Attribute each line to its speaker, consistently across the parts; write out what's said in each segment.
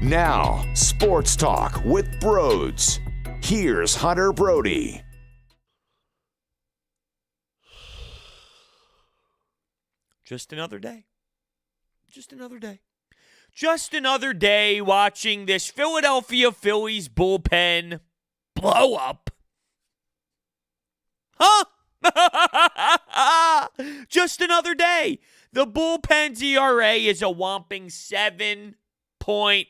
Speaker 1: Now, Sports Talk with Broads. Here's Hunter Brody.
Speaker 2: Just another day. Just another day. Just another day watching this Philadelphia Phillies bullpen blow up. Huh? Just another day. The bullpen's ERA is a whopping 7.17.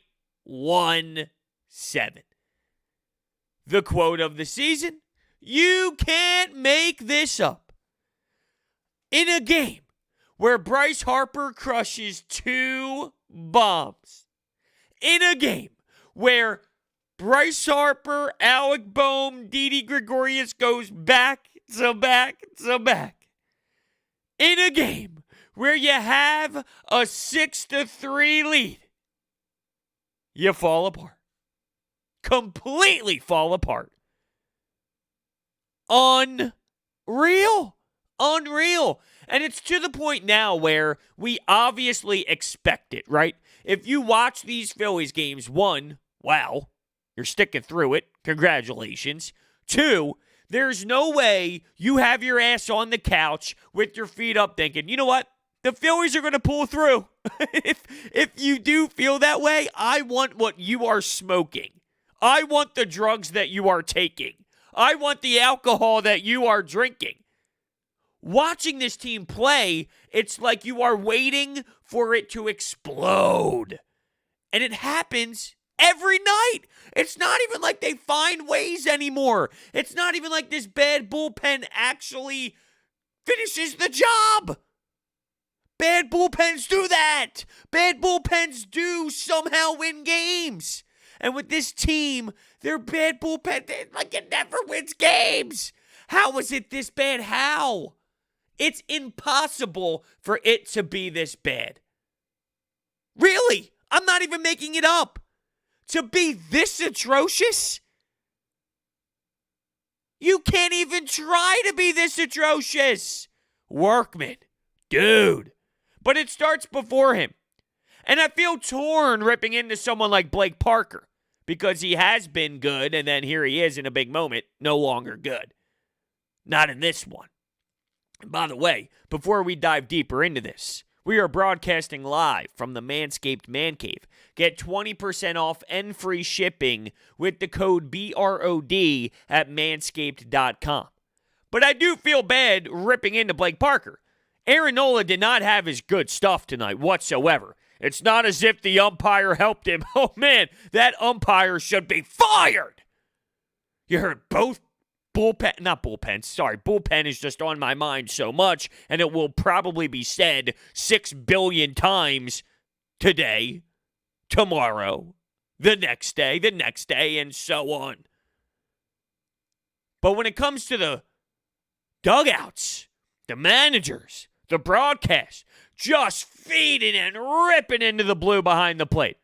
Speaker 2: The quote of the season: "You can't make this up." In a game where Bryce Harper crushes 2 bombs. In a game where Bryce Harper, Alec Boehm, Didi Gregorius goes back to back to back. In a game where you have a 6-3 lead, you fall apart. Completely fall apart. Unreal. And it's to the point now where we obviously expect it, right? If you watch these Phillies games, 1, wow, you're sticking through it. Congratulations. 2, there's no way you have your ass on the couch with your feet up thinking, you know what? The Phillies are going to pull through. If you do feel that way, I want what you are smoking. I want the drugs that you are taking. I want the alcohol that you are drinking. Watching this team play, it's like you are waiting for it to explode. And it happens every night. It's not even like they find ways anymore. It's not even like this bad bullpen actually finishes the job. Bad bullpens do that. Bad bullpens do somehow win games. And with this team, their bad bullpen, it never wins games. How is it this bad? How? It's impossible for it to be this bad. Really? I'm not even making it up. To be this atrocious? You can't even try to be this atrocious. Workman. Dude. But it starts before him. And I feel torn ripping into someone like Blake Parker because he has been good, and then here he is in a big moment, no longer good. Not in this one. And by the way, before we dive deeper into this, we are broadcasting live from the Manscaped Man Cave. Get 20% off and free shipping with the code BROD at manscaped.com. But I do feel bad ripping into Blake Parker. Aaron Nola did not have his good stuff tonight whatsoever. It's not as if the umpire helped him. Oh man, that umpire should be fired. You heard both bullpen is just on my mind so much, and it will probably be said 6 billion times today, tomorrow, the next day, and so on. But when it comes to the dugouts, the managers, the broadcast, just feeding and ripping into the blue behind the plate.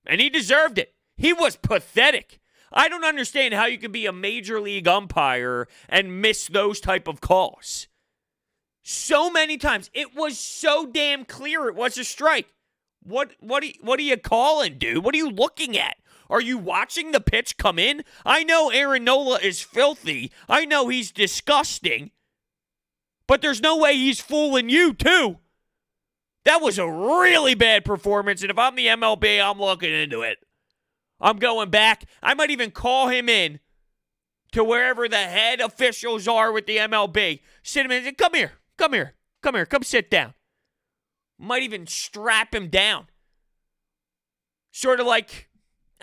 Speaker 2: And he deserved it. He was pathetic. I don't understand how you can be a major league umpire and miss those type of calls. So many times. It was so damn clear it was a strike. What are you calling, dude? What are you looking at? Are you watching the pitch come in? I know Aaron Nola is filthy. I know he's disgusting. But there's no way he's fooling you, too. That was a really bad performance, and if I'm the MLB, I'm looking into it. I'm going back. I might even call him in to wherever the head officials are with the MLB. Sit him in and say, come sit down. Might even strap him down. Sort of like,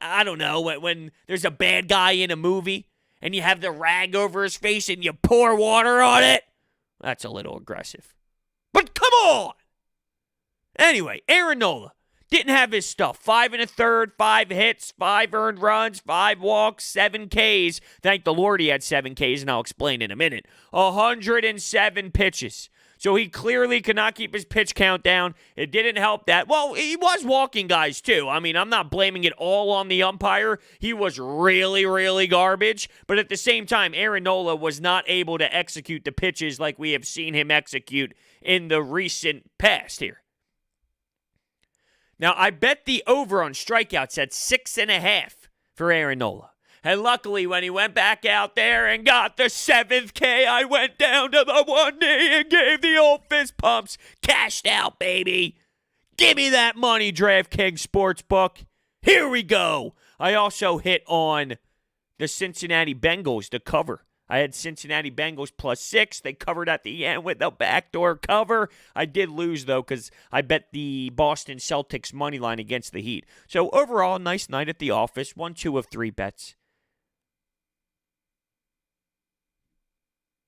Speaker 2: I don't know, when there's a bad guy in a movie and you have the rag over his face and you pour water on it. That's a little aggressive. But come on! Anyway, Aaron Nola didn't have his stuff. 5 1/3, 5 hits, 5 earned runs, 5 walks, 7 Ks. Thank the Lord he had 7 Ks, and I'll explain in a minute. 107 pitches. So he clearly could not keep his pitch count down. It didn't help that. Well, he was walking guys, too. I mean, I'm not blaming it all on the umpire. He was really, really garbage. But at the same time, Aaron Nola was not able to execute the pitches like we have seen him execute in the recent past here. Now, I bet the over on strikeouts at 6.5 for Aaron Nola. And luckily, when he went back out there and got the 7th K, I went down to the one knee and gave the old fist pumps. Cashed out, baby. Give me that money, DraftKings Sportsbook. Here we go. I also hit on the Cincinnati Bengals to cover. I had Cincinnati Bengals +6. They covered at the end with a backdoor cover. I did lose, though, because I bet the Boston Celtics money line against the Heat. So overall, nice night at the office. 1, 2 of 3 bets.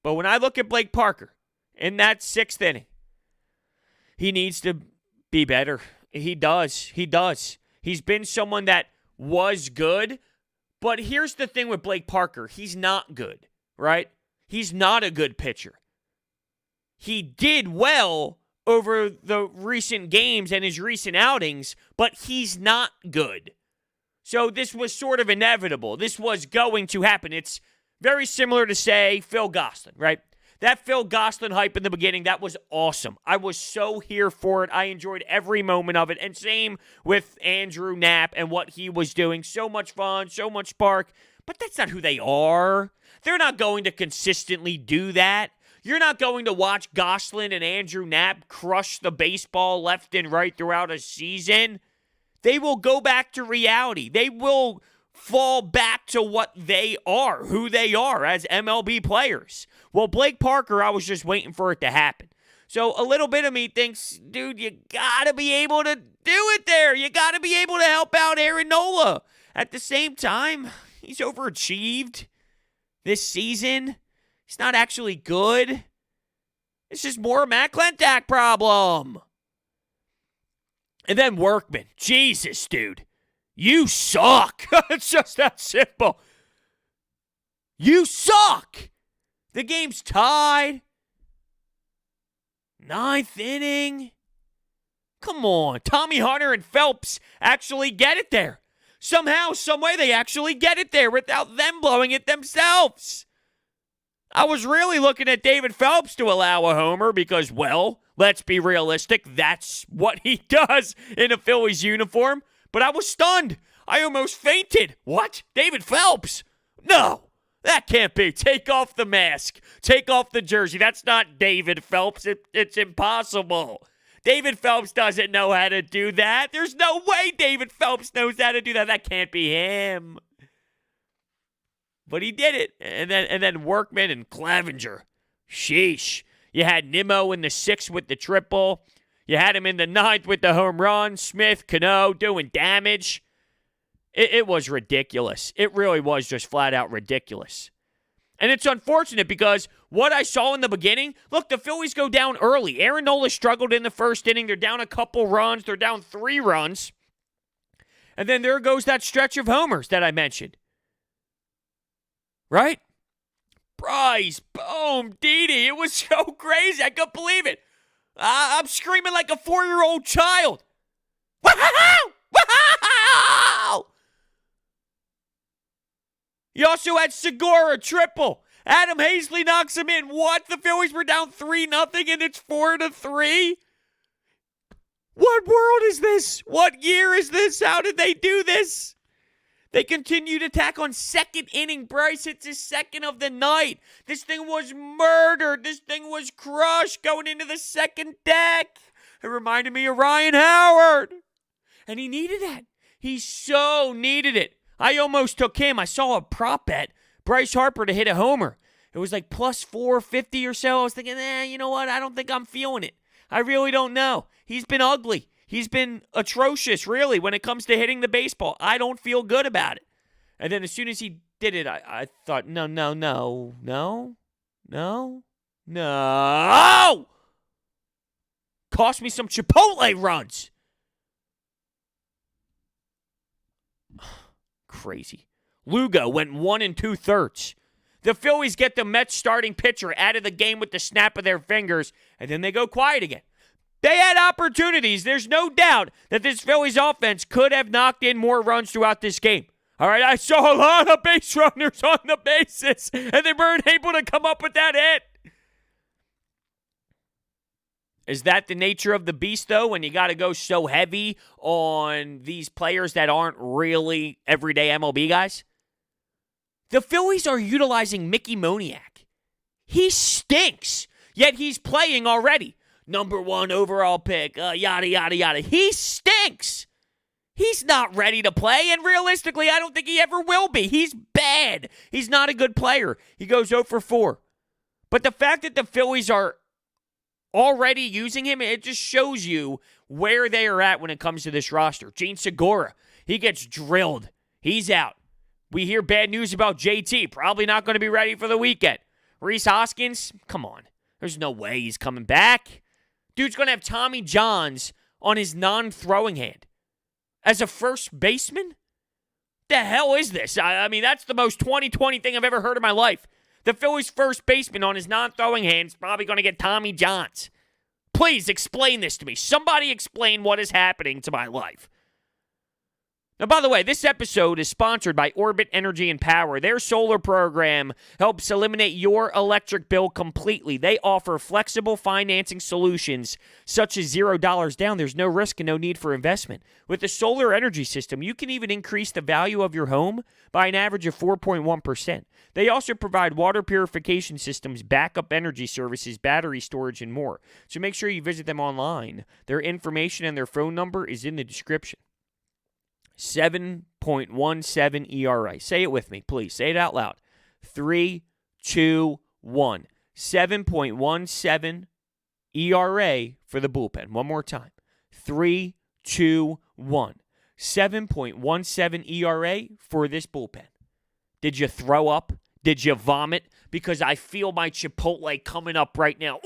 Speaker 2: But when I look at Blake Parker in that 6th inning, he needs to be better. He does. He does. He's been someone that was good. But here's the thing with Blake Parker. He's not good, right? He's not a good pitcher. He did well over the recent games and his recent outings, but he's not good. So this was sort of inevitable. This was going to happen. It's very similar to, say, Phil Gosselin, right? That Phil Gosselin hype in the beginning, that was awesome. I was so here for it. I enjoyed every moment of it. And same with Andrew Knapp and what he was doing. So much fun, so much spark. But that's not who they are. They're not going to consistently do that. You're not going to watch Gosselin and Andrew Knapp crush the baseball left and right throughout a season. They will go back to reality. They will fall back to what they are, who they are as MLB players. Well, Blake Parker, I was just waiting for it to happen. So a little bit of me thinks, dude, you got to be able to do it there. You got to be able to help out Aaron Nola. At the same time, he's overachieved this season. He's not actually good. It's just more a Matt Klentak problem. And then Workman. Jesus, dude. You suck. It's just that simple. You suck. The game's tied. 9th inning. Come on. Tommy Hunter and Phelps actually get it there. Somehow, some way, they actually get it there without them blowing it themselves. I was really looking at David Phelps to allow a homer because, well, let's be realistic. That's what he does in a Phillies uniform. But I was stunned. I almost fainted. What? David Phelps? No, that can't be. Take off the mask. Take off the jersey. That's not David Phelps. It's impossible. David Phelps doesn't know how to do that. There's no way David Phelps knows how to do that. That can't be him. But he did it. And then Workman and Clevenger. Sheesh. You had Nimmo in the 6th with the triple. You had him in the 9th with the home run. Smith, Cano doing damage. It was ridiculous. It really was just flat out ridiculous. And it's unfortunate because what I saw in the beginning, look, the Phillies go down early. Aaron Nola struggled in the 1st inning. They're down a couple runs. They're down 3 runs. And then there goes that stretch of homers that I mentioned. Right? Bryce, boom, Didi. It was so crazy. I couldn't believe it. I'm screaming like a 4-year-old child. Wow! Wow! You also had Segura triple. Adam Hazley knocks him in. What? The Phillies were down 3-0 and it's 4-3? What world is this? What year is this? How did they do this? They continued attack on 2nd inning. Bryce hits his 2nd of the night. This thing was murdered. This thing was crushed going into the 2nd deck. It reminded me of Ryan Howard. And he needed that. He so needed it. I almost took him. I saw a prop bet, Bryce Harper to hit a homer. It was like plus 450 or so. I was thinking, you know what? I don't think I'm feeling it. I really don't know. He's been ugly. He's been atrocious, really, when it comes to hitting the baseball. I don't feel good about it. And then as soon as he did it, I thought, no. Cost me some Chipotle runs. Crazy. Lugo went 1 2/3. The Phillies get the Mets starting pitcher out of the game with the snap of their fingers, and then they go quiet again. They had opportunities. There's no doubt that this Phillies offense could have knocked in more runs throughout this game. All right, I saw a lot of base runners on the bases, and they weren't able to come up with that hit. Is that the nature of the beast, though, when you got to go so heavy on these players that aren't really everyday MLB guys? The Phillies are utilizing Mickey Moniak. He stinks, yet he's playing already. Number 1 overall pick, yada, yada, yada. He stinks. He's not ready to play, and realistically, I don't think he ever will be. He's bad. He's not a good player. He goes 0 for 4. But the fact that the Phillies are already using him, it just shows you where they are at when it comes to this roster. Gene Segura, he gets drilled. He's out. We hear bad news about JT, probably not going to be ready for the weekend. Rhys Hoskins, come on. There's no way he's coming back. Dude's going to have Tommy Johns on his non-throwing hand as a first baseman? The hell is this? I mean, that's the most 2020 thing I've ever heard in my life. The Phillies' first baseman on his non-throwing hand is probably going to get Tommy Johns. Please explain this to me. Somebody explain what is happening to my life. Now, by the way, this episode is sponsored by Orbit Energy and Power. Their solar program helps eliminate your electric bill completely. They offer flexible financing solutions such as $0 down. There's no risk and no need for investment. With the solar energy system, you can even increase the value of your home by an average of 4.1%. They also provide water purification systems, backup energy services, battery storage, and more. So make sure you visit them online. Their information and their phone number is in the description. 7.17 ERA. Say it with me, please. Say it out loud. 3, 2, 1. 7.17 ERA for the bullpen. One more time. 3, 2, 1. 7.17 ERA for this bullpen. Did you throw up? Did you vomit? Because I feel my Chipotle coming up right now.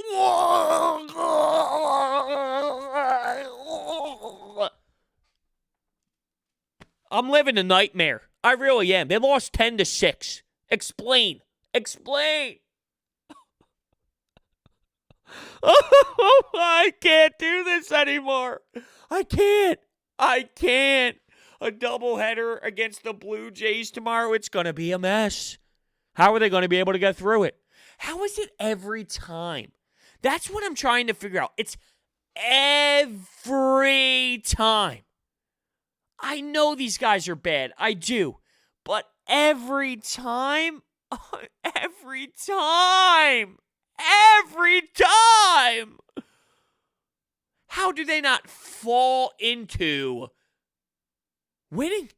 Speaker 2: I'm living a nightmare. I really am. They lost 10-6. Explain. Oh, I can't do this anymore. I can't. A doubleheader against the Blue Jays tomorrow. It's going to be a mess. How are they going to be able to get through it? How is it every time? That's what I'm trying to figure out. It's every time. I know these guys are bad. I do. But every time, every time, how do they not fall into winning?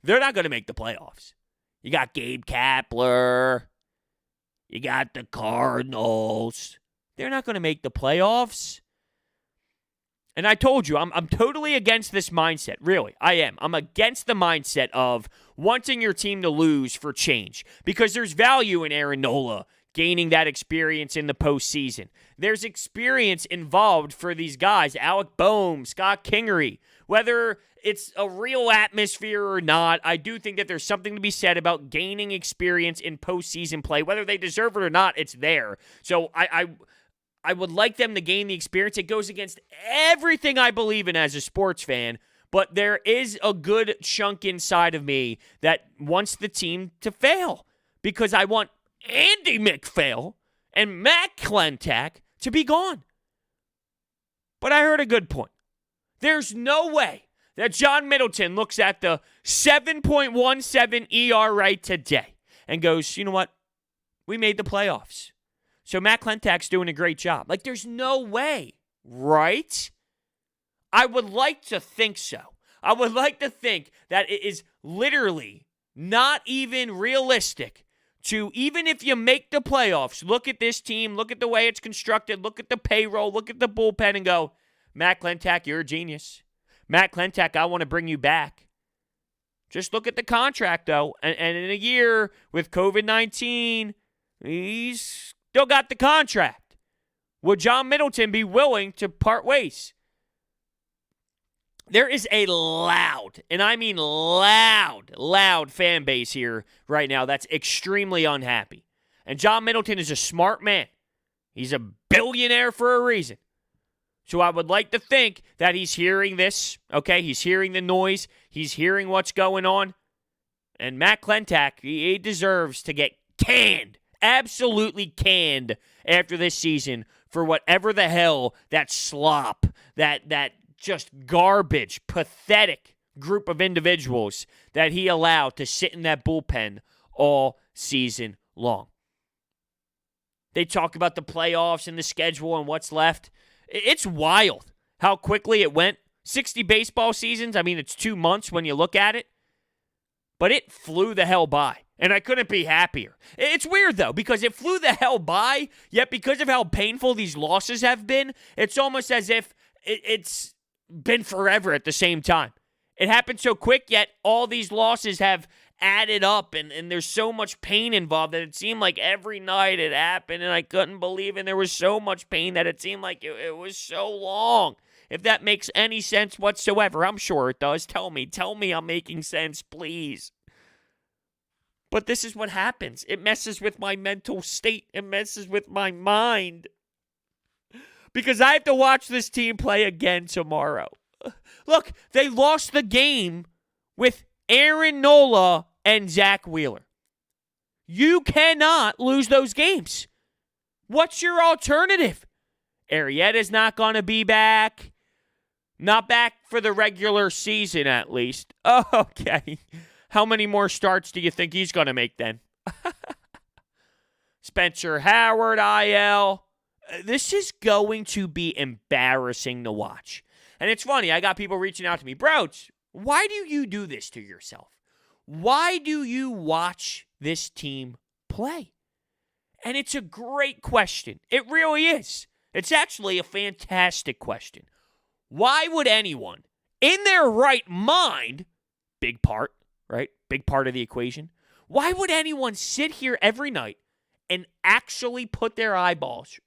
Speaker 2: They're not going to make the playoffs. You got Gabe Kapler. You got the Cardinals. They're not going to make the playoffs. And I told you, I'm totally against this mindset. Really, I am. I'm against the mindset of wanting your team to lose for change. Because there's value in Aaron Nola gaining that experience in the postseason. There's experience involved for these guys. Alec Boehm, Scott Kingery. Whether it's a real atmosphere or not, I do think that there's something to be said about gaining experience in postseason play. Whether they deserve it or not, it's there. So I would like them to gain the experience. It goes against everything I believe in as a sports fan, but there is a good chunk inside of me that wants the team to fail because I want Andy McPhail and Matt Klentak to be gone. But I heard a good point. There's no way that John Middleton looks at the 7.17 ERA today and goes, you know what? We made the playoffs. So Matt Klentak's doing a great job. Like, there's no way, right? I would like to think so. I would like to think that it is literally not even realistic to, even if you make the playoffs, look at this team, look at the way it's constructed, look at the payroll, look at the bullpen, and go, Matt Klentak, you're a genius. Matt Klentak, I want to bring you back. Just look at the contract, though. And in a year with COVID-19, he's still got the contract. Would John Middleton be willing to part ways? There is a loud, and I mean loud fan base here right now that's extremely unhappy. And John Middleton is a smart man. He's a billionaire for a reason. So I would like to think that he's hearing this, okay? He's hearing the noise. He's hearing what's going on. And Matt Klentak, he deserves to get canned. Absolutely canned after this season for whatever the hell that slop, that just garbage, pathetic group of individuals that he allowed to sit in that bullpen all season long. They talk about the playoffs and the schedule and what's left. It's wild how quickly it went. 60 baseball seasons, I mean, it's 2 months when you look at it. But it flew the hell by, and I couldn't be happier. It's weird, though, because it flew the hell by, yet because of how painful these losses have been, it's almost as if it's been forever at the same time. It happened so quick, yet all these losses have added up, and there's so much pain involved that it seemed like every night it happened, and I couldn't believe it. And there was so much pain that it seemed like it was so long. If that makes any sense whatsoever, I'm sure it does. Tell me I'm making sense, please. But this is what happens. It messes with my mental state. It messes with my mind. Because I have to watch this team play again tomorrow. Look, they lost the game with Aaron Nola and Zach Wheeler. You cannot lose those games. What's your alternative? Arrieta's not going to be back. Not back for the regular season, at least. Oh, okay. How many more starts do you think he's going to make then? Spencer Howard, IL. This is going to be embarrassing to watch. And it's funny, I got people reaching out to me. Bros, why do you do this to yourself? Why do you watch this team play? And it's a great question. It really is. It's actually a fantastic question. Why would anyone in their right mind, big part, right? Big part of the equation. Why would anyone sit here every night and actually put their eyeballs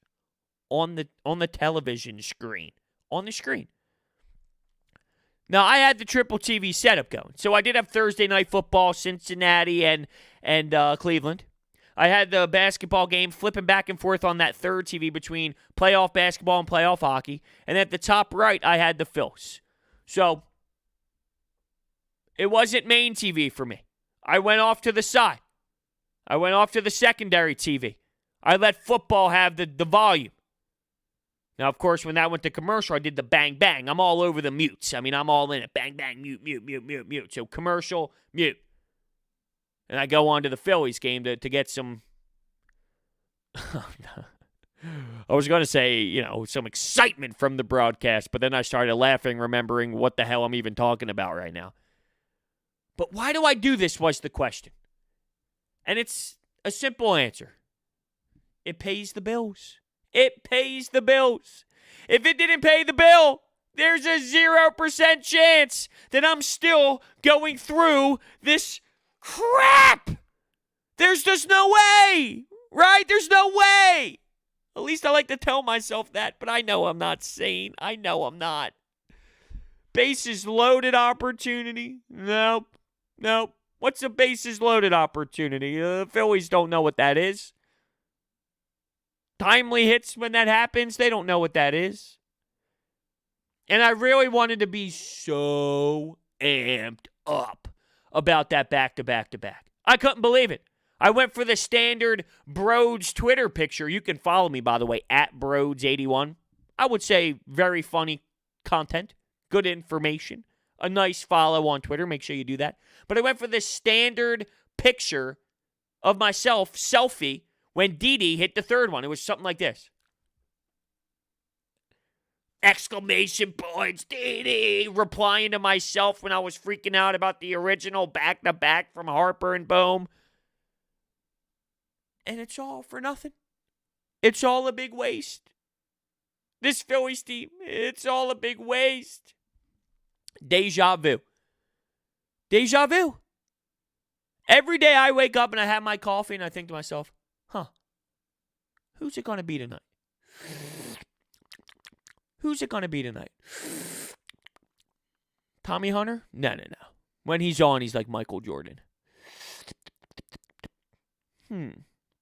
Speaker 2: on the television screen? On the screen. Now, I had the triple TV setup going. So I did have Thursday night football, Cincinnati and Cleveland. I had the basketball game flipping back and forth on that third TV between playoff basketball and playoff hockey. And at the top right, I had the Phillies. So it wasn't main TV for me. I went off to the side. I went off to the secondary TV. I let football have the volume. Now, of course, when that went to commercial, I did the bang, bang. I'm all over the mutes. I mean, I'm all in it. Bang, bang, mute, mute, mute, mute, mute. So commercial, mute. And I go on to the Phillies game to get some, I was going to say, some excitement from the broadcast, but then I started laughing, remembering what the hell I'm even talking about right now. But why do I do this was the question. And it's a simple answer. It pays the bills. It pays the bills. If it didn't pay the bill, there's a 0% chance that I'm still going through this crap. There's just no way, right? There's no way. At least I like to tell myself that, but I know I'm not sane. I know I'm not. Bases loaded opportunity? Nope. What's a bases loaded opportunity? The Phillies don't know what that is. Timely hits when that happens, they don't know what that is. And I really wanted to be so amped up about that back-to-back-to-back. I couldn't believe it. I went for the standard Broads Twitter picture. You can follow me, by the way, at Broads81. I would say very funny content, good information, a nice follow on Twitter. Make sure you do that. But I went for the standard picture of myself, selfie, when Didi hit the third one. It was something like this. Exclamation points, Didi! Replying to myself when I was freaking out about the original back-to-back from Harper and Bohm. And it's all for nothing. It's all a big waste. This Phillies team, it's all a big waste. Deja vu. Deja vu. Every day I wake up and I have my coffee and I think to myself, who's it going to be tonight? Who's it going to be tonight? Tommy Hunter? No. When he's on, he's like Michael Jordan.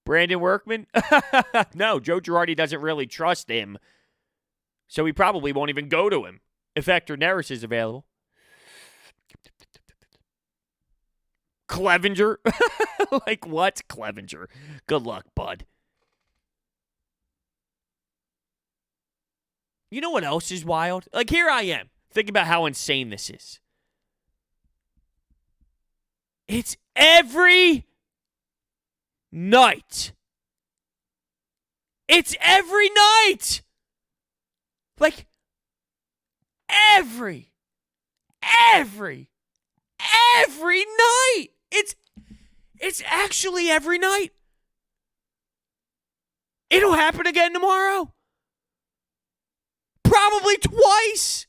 Speaker 2: Brandon Workman? No, Joe Girardi doesn't really trust him. So he probably won't even go to him if Hector Neris is available. Clevenger? Like what? Clevenger. Good luck, bud. You know what else is wild? Like, here I am. Think about how insane this is. It's every night. It's every night. Like, every night. It's actually every night. It'll happen again tomorrow. Probably twice.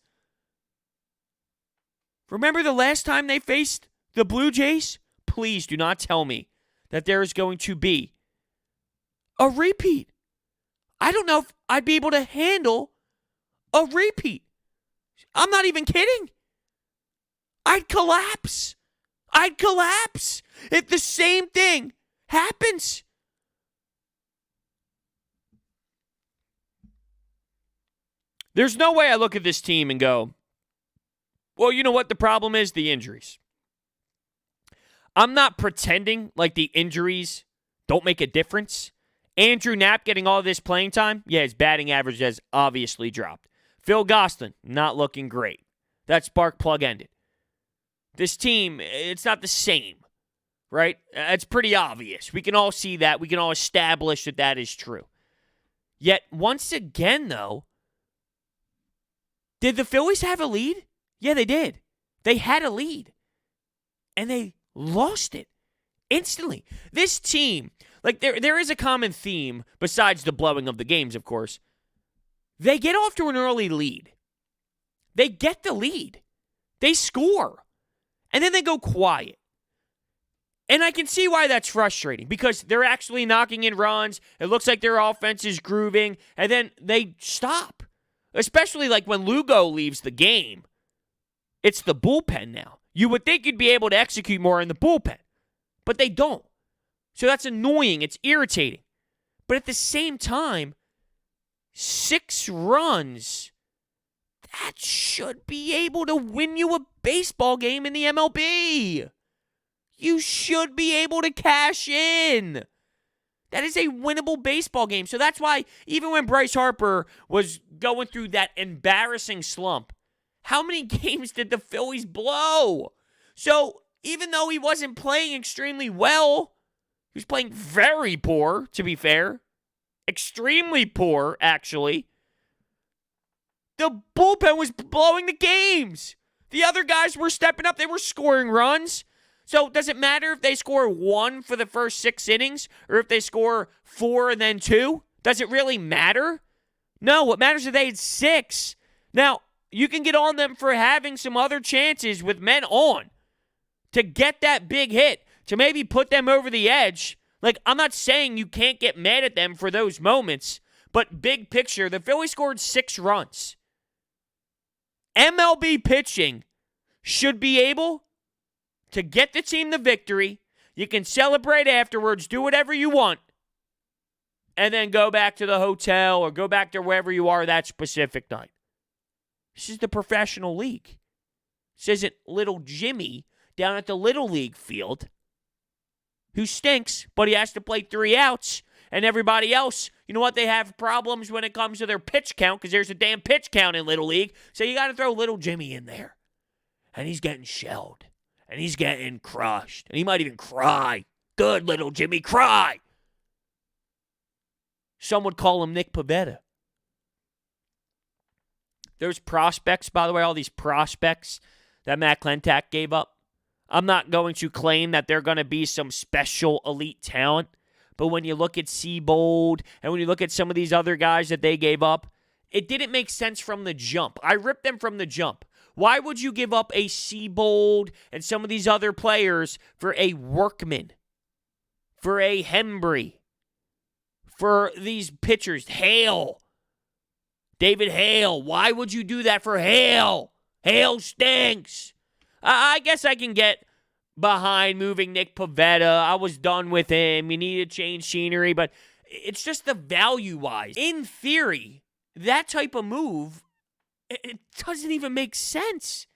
Speaker 2: Remember the last time they faced the Blue Jays? Please do not tell me that there is going to be a repeat. I don't know if I'd be able to handle a repeat. I'm not even kidding. I'd collapse if the same thing happens. There's no way I look at this team and go, well, you know what the problem is? The injuries. I'm not pretending like the injuries don't make a difference. Andrew Knapp getting all this playing time, yeah, his batting average has obviously dropped. Phil Gosselin, not looking great. That spark plug ended. This team, it's not the same, right? It's pretty obvious. We can all see that. We can all establish that that is true. Yet, once again, though, did the Phillies have a lead? Yeah, they did. They had a lead. And they lost it instantly. This team, like there is a common theme besides the blowing of the games, of course. They get off to an early lead. They get the lead. They score. And then they go quiet. And I can see why that's frustrating because they're actually knocking in runs. It looks like their offense is grooving. And then they stop. Especially like when Lugo leaves the game. It's the bullpen now. You would think you'd be able to execute more in the bullpen. But they don't. So that's annoying. It's irritating. But at the same time, 6 runs, that should be able to win you a baseball game in the MLB. You should be able to cash in. That is a winnable baseball game. So that's why even when Bryce Harper was going through that embarrassing slump, how many games did the Phillies blow? So even though he wasn't playing extremely well, he was playing very poor, to be fair. Extremely poor, actually. The bullpen was blowing the games. The other guys were stepping up. They were scoring runs. So does it matter if they score 1 for the first 6 innings or if they score 4 and then 2? Does it really matter? No, what matters is that they had 6. Now, you can get on them for having some other chances with men on to get that big hit, to maybe put them over the edge. Like, I'm not saying you can't get mad at them for those moments, but big picture, the Phillies scored 6 runs. MLB pitching should be able to get the team the victory. You can celebrate afterwards, do whatever you want, and then go back to the hotel or go back to wherever you are that specific night. This is the professional league. This isn't little Jimmy down at the Little League field who stinks, but he has to play 3 outs, and everybody else, you know what, they have problems when it comes to their pitch count because there's a damn pitch count in Little League, so you got to throw little Jimmy in there. And he's getting shelled, and he's getting crushed, and he might even cry. Good little Jimmy, cry. Some would call him Nick Pivetta. Those prospects, by the way, all these prospects that Matt Klentak gave up, I'm not going to claim that they're going to be some special elite talent, but when you look at Seabold and when you look at some of these other guys that they gave up, it didn't make sense from the jump. I ripped them from the jump. Why would you give up a Seabold and some of these other players for a Workman, for a Hembry, for these pitchers, Hale, David Hale? Why would you do that for Hale? Hale stinks. I guess I can get behind moving Nick Pivetta. I was done with him. You need to change scenery, but it's just the value-wise. In theory, that type of move, it doesn't even make sense.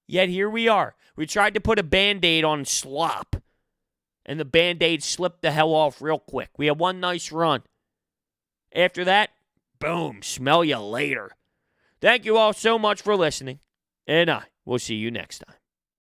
Speaker 2: Yet here we are. We tried to put a Band-Aid on slop, and the Band-Aid slipped the hell off real quick. We had one nice run. After that, Boom. Smell you later. Thank you all so much for listening, and I will see you next time.